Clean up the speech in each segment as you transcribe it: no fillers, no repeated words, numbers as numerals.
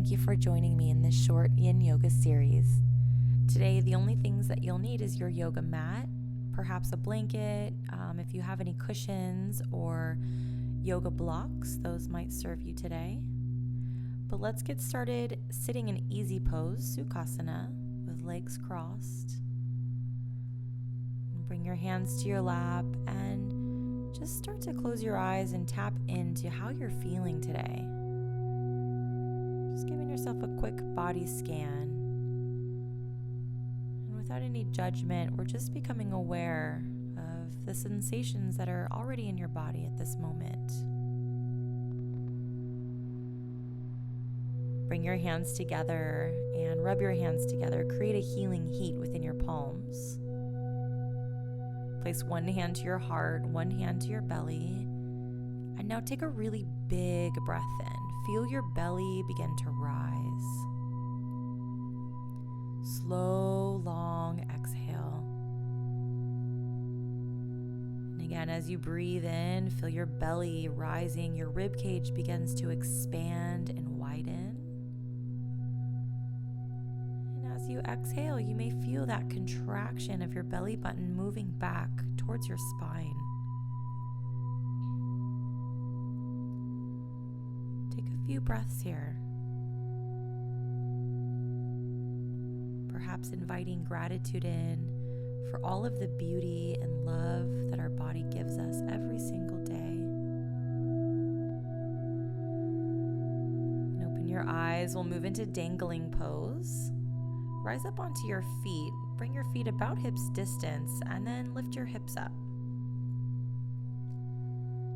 thank you for joining me in this short yin yoga series. Today, the only things that you'll need is your yoga mat, perhaps a blanket, if you have any cushions or yoga blocks, those might serve you today. But let's get started sitting in easy pose, Sukhasana, with legs crossed. Bring your hands to your lap and just start to close your eyes and tap into how you're feeling today. Just giving yourself a quick body scan. And without any judgment, we're just becoming aware of the sensations that are already in your body at this moment. Bring your hands together and rub your hands together. Create a healing heat within your palms. Place one hand to your heart, one hand to your belly. And now take a really big breath in. Feel your belly begin to rise. Slow, long exhale. And again, as you breathe in, feel your belly rising. Your rib cage begins to expand and widen. As you exhale, you may feel that contraction of your belly button moving back towards your spine. Take a few breaths here. Perhaps inviting gratitude in for all of the beauty and love that our body gives us every single day. And open your eyes. We'll move into Dangling Pose. Rise up onto your feet, bring your feet about hips distance, and then lift your hips up.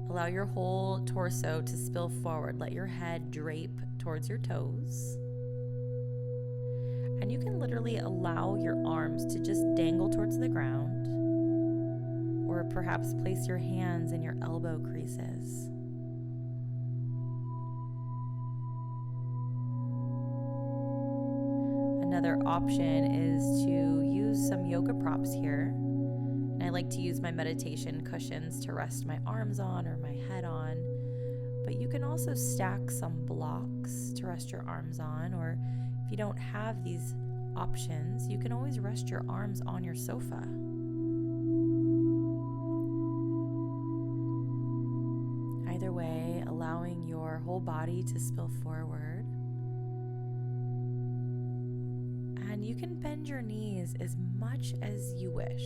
Allow your whole torso to spill forward. Let your head drape towards your toes. And you can literally allow your arms to just dangle towards the ground, or perhaps place your hands in your elbow creases. Another option is to use some yoga props here. And I like to use my meditation cushions to rest my arms on or my head on. But you can also stack some blocks to rest your arms on, or if you don't have these options, you can always rest your arms on your sofa. Either way, allowing your whole body to spill forward. And you can bend your knees as much as you wish.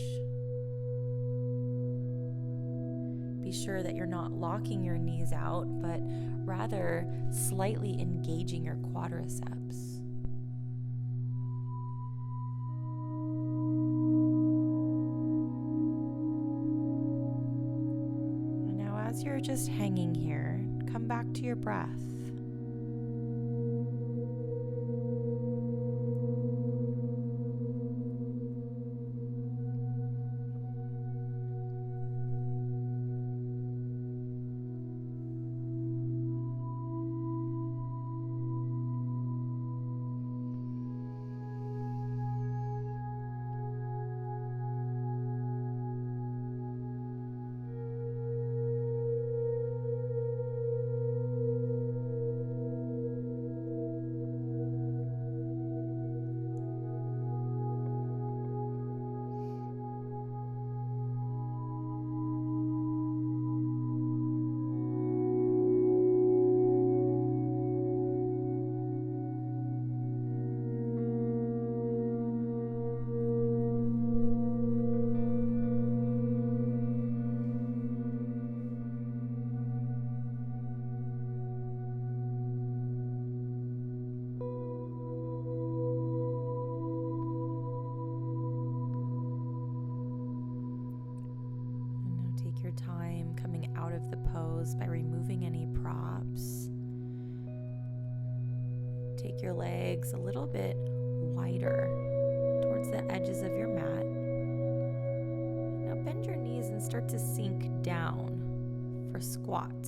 Be sure that you're not locking your knees out, but rather slightly engaging your quadriceps. And now as you're just hanging here, come back to your breath. Time coming out of the pose by removing any props. Take your legs a little bit wider towards the edges of your mat. Now bend your knees and start to sink down for squat.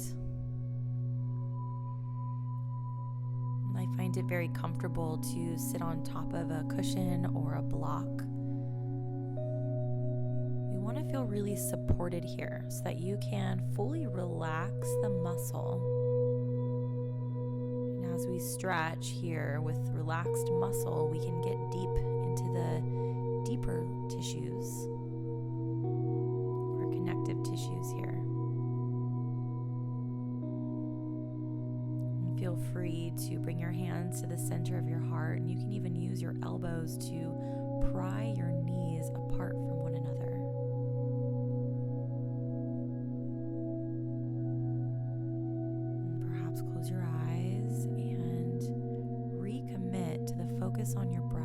I find it very comfortable to sit on top of a cushion or a block. Feel really supported here so that you can fully relax the muscle And as we stretch here with relaxed muscle, we can get deep into the deeper tissues, or connective tissues here. And feel free to bring your hands to the center of your heart, and you can even use your elbows to pry your knees apart from one another. And perhaps close your eyes and recommit to the focus on your breath.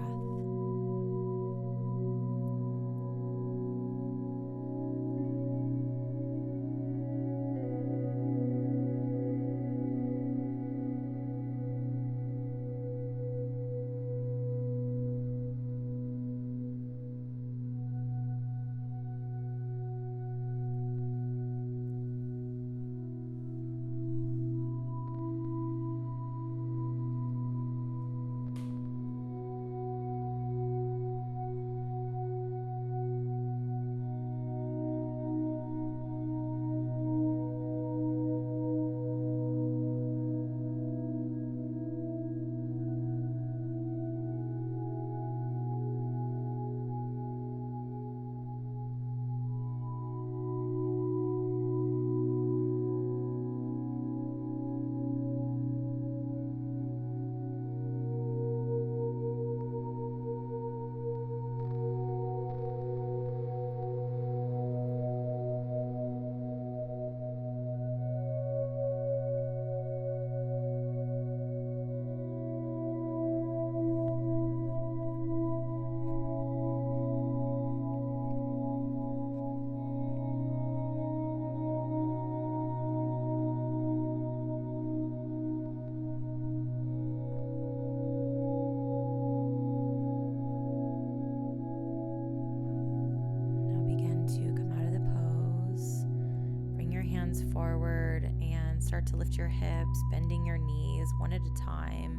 Forward and start to lift your hips, bending your knees one at a time,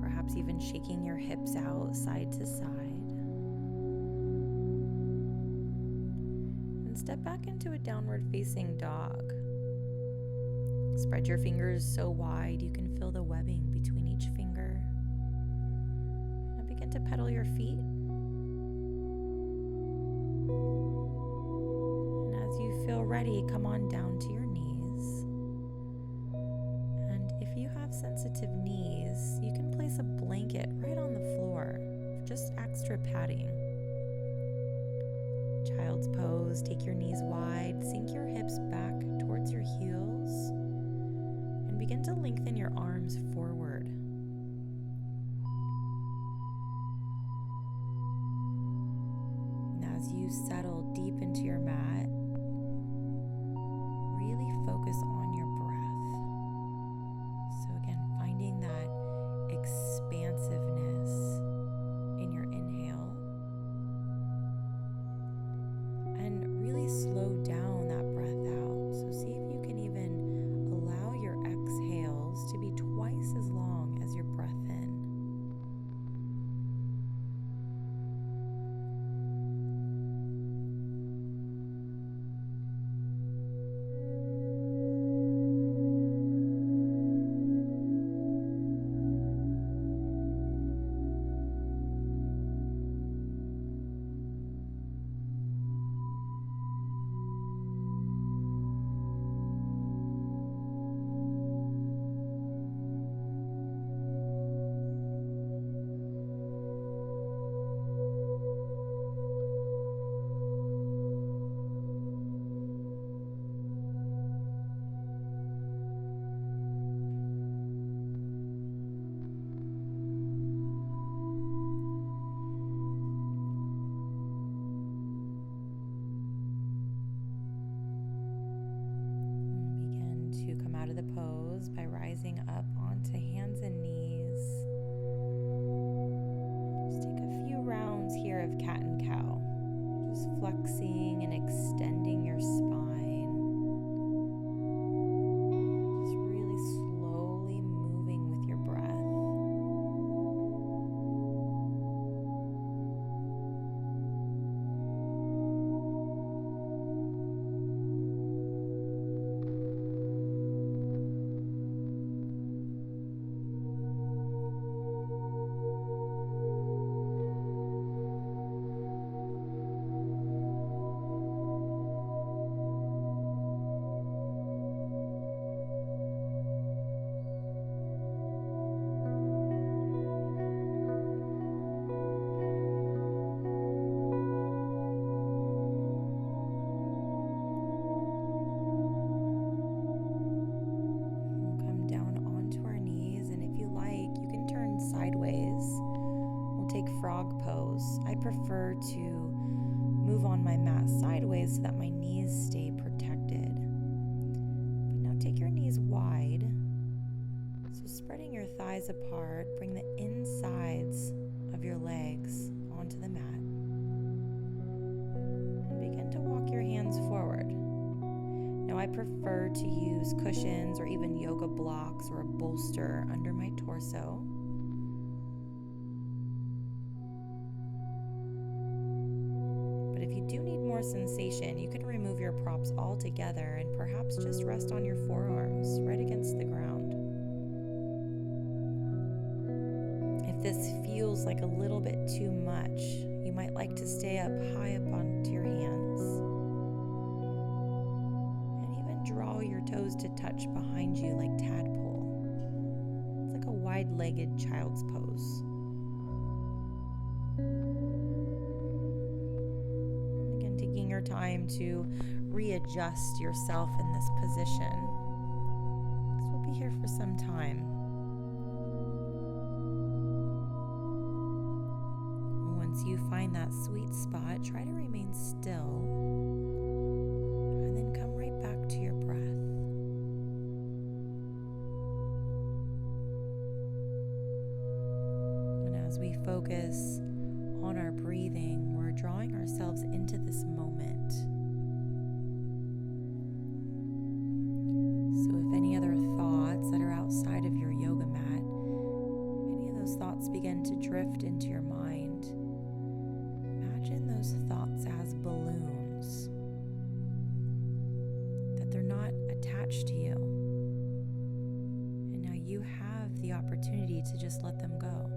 perhaps even shaking your hips out side to side. And step back into a downward facing dog. Spread your fingers so wide you can feel the webbing between each finger. And begin to pedal your feet. Feel ready, come on down to your knees. And if you have sensitive knees, you can place a blanket right on the floor for just extra padding. Child's pose, take your knees wide, sink your hips back towards your heels, and begin to lengthen your arms forward. And as you settle deep into your mat, really focus on your breath. So again, finding that expansiveness in your inhale, and really slow down that breath out. So see if you can even allow your exhales to be twice as long as your breath in. Out of the pose by rising up onto hands and knees. Just take a few rounds here of cat and cow, just flexing and extending your spine, just really slowly moving with your breath. frog pose. I prefer to move on my mat sideways so that my knees stay protected. But now take your knees wide. So spreading your thighs apart, bring the insides of your legs onto the mat. And begin to walk your hands forward. Now I prefer to use cushions or even yoga blocks or a bolster under my torso. But if you do need more sensation, you can remove your props altogether and perhaps just rest on your forearms right against the ground. If this feels like a little bit too much, you might like to stay up high up onto your hands. And even draw your toes to touch behind you like tadpole. It's like a wide-legged child's pose. Again, taking your time to readjust yourself in this position, because we'll be here for some time. Once you find that sweet spot, try to remain still and then come right back to your breath. And as we focus on our breathing, we're drawing ourselves into this moment. So if any other thoughts that are outside of your yoga mat, if any of those thoughts begin to drift into your mind, imagine those thoughts as balloons, that they're not attached to you. And now you have the opportunity to just let them go.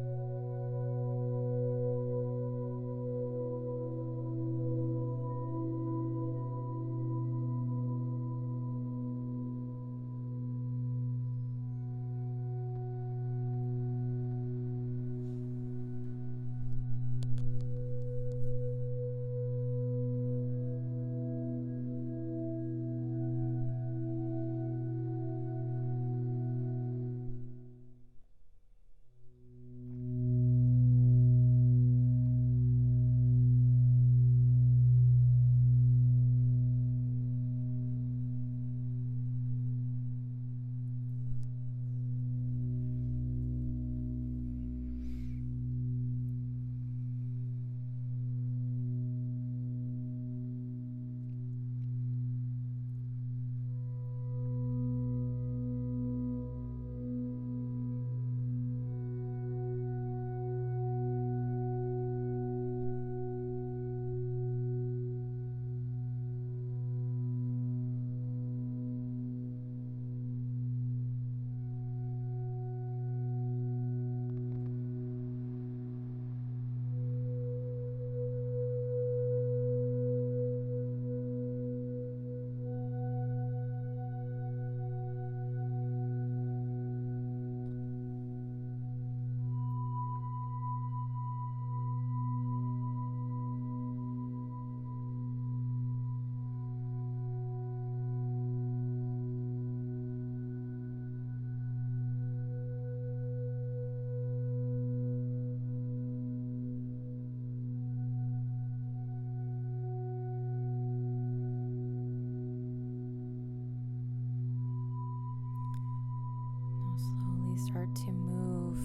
Start to move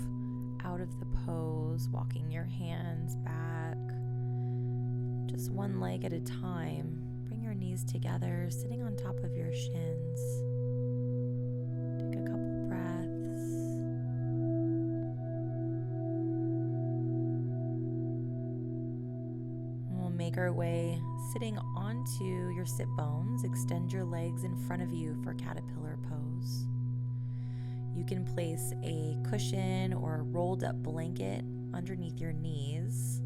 out of the pose, walking your hands back, just one leg at a time. Bring your knees together, sitting on top of your shins. Take a couple breaths. And we'll make our way sitting onto your sit bones. Extend your legs in front of you for caterpillar pose. You can place a cushion or a rolled up blanket underneath your knees,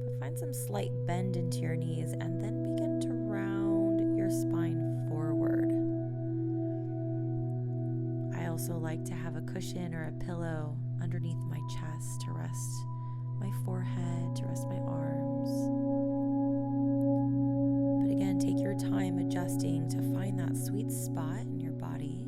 but find some slight bend into your knees and then begin to round your spine forward. I also like to have a cushion or a pillow underneath my chest to rest my forehead, to rest my arms. But again, take your time adjusting to find that sweet spot in your body.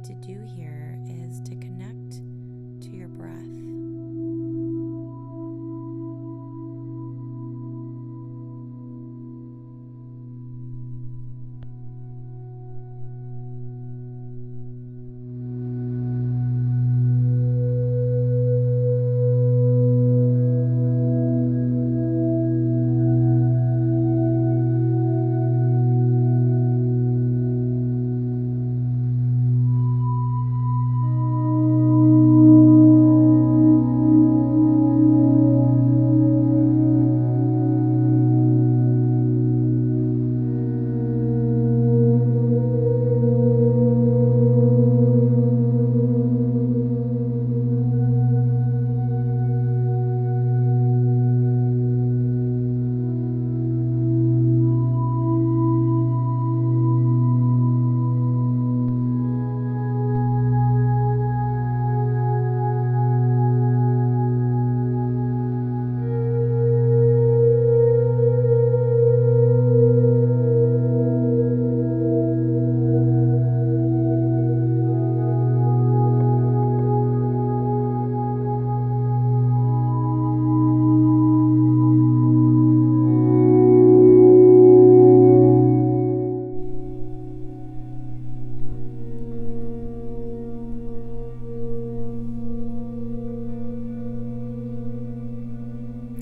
to do here is to connect to your breath.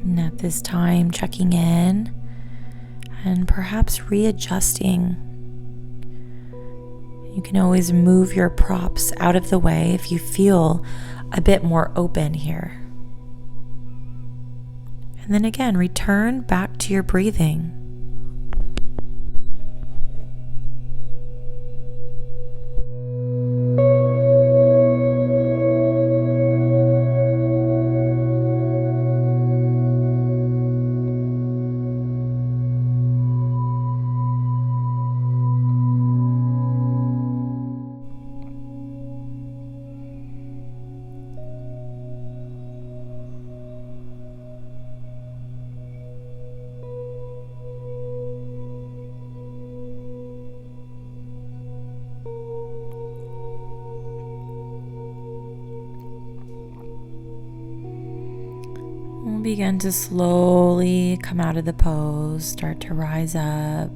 And at this time, checking in and perhaps readjusting. You can always move your props out of the way if you feel a bit more open here. And then again, return back to your breathing. We'll begin to slowly come out of the pose, start to rise up,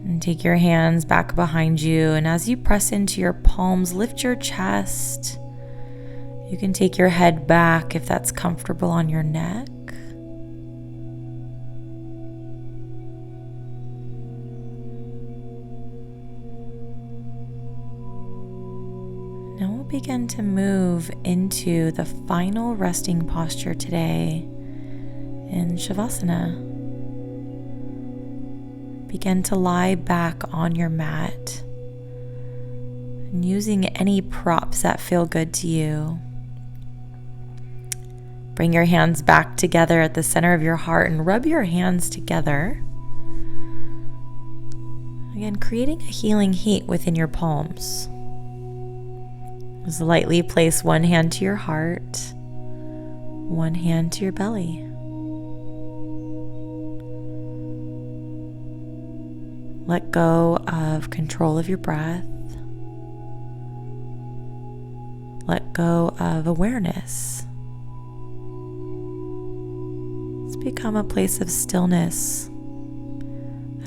and take your hands back behind you. And as you press into your palms, lift your chest. You can take your head back if that's comfortable on your neck. Now we'll begin to move into the final resting posture today in Savasana. Begin to lie back on your mat and using any props that feel good to you. Bring your hands back together at the center of your heart and rub your hands together. Again, creating a healing heat within your palms. Just lightly place one hand to your heart, one hand to your belly. Let go of control of your breath. Let go of awareness. Let's become a place of stillness.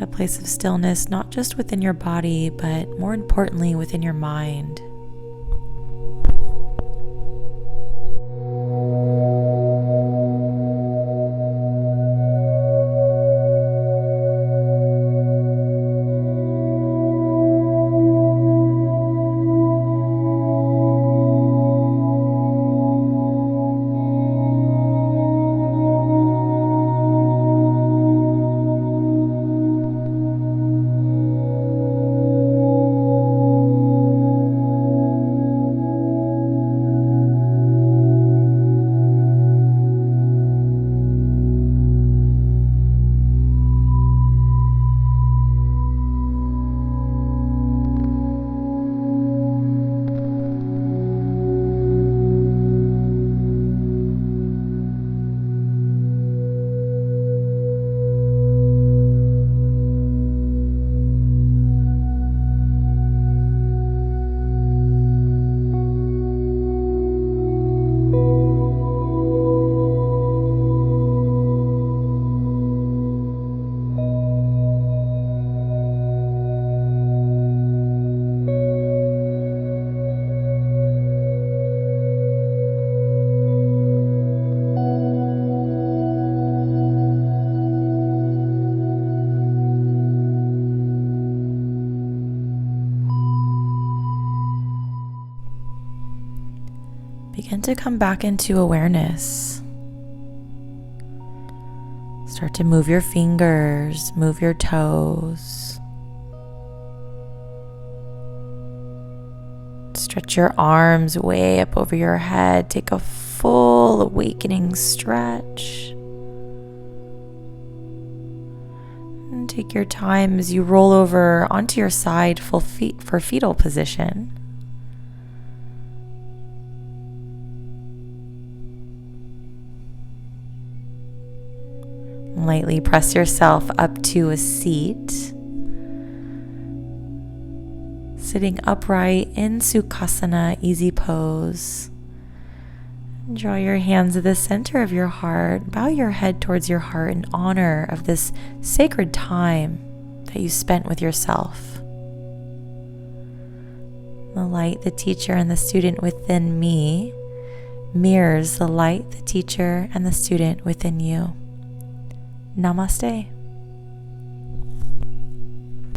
A place of stillness not just within your body, but more importantly within your mind. to come back into awareness. Start to move your fingers, move your toes. Stretch your arms way up over your head. Take a full awakening stretch. And take your time as you roll over onto your side for fetal position. Lightly press yourself up to a seat. Sitting upright in Sukhasana, easy pose. Draw your hands to the center of your heart. Bow your head towards your heart in honor of this sacred time that you spent with yourself. The light, the teacher, and the student within me mirrors the light, the teacher, and the student within you. Namaste.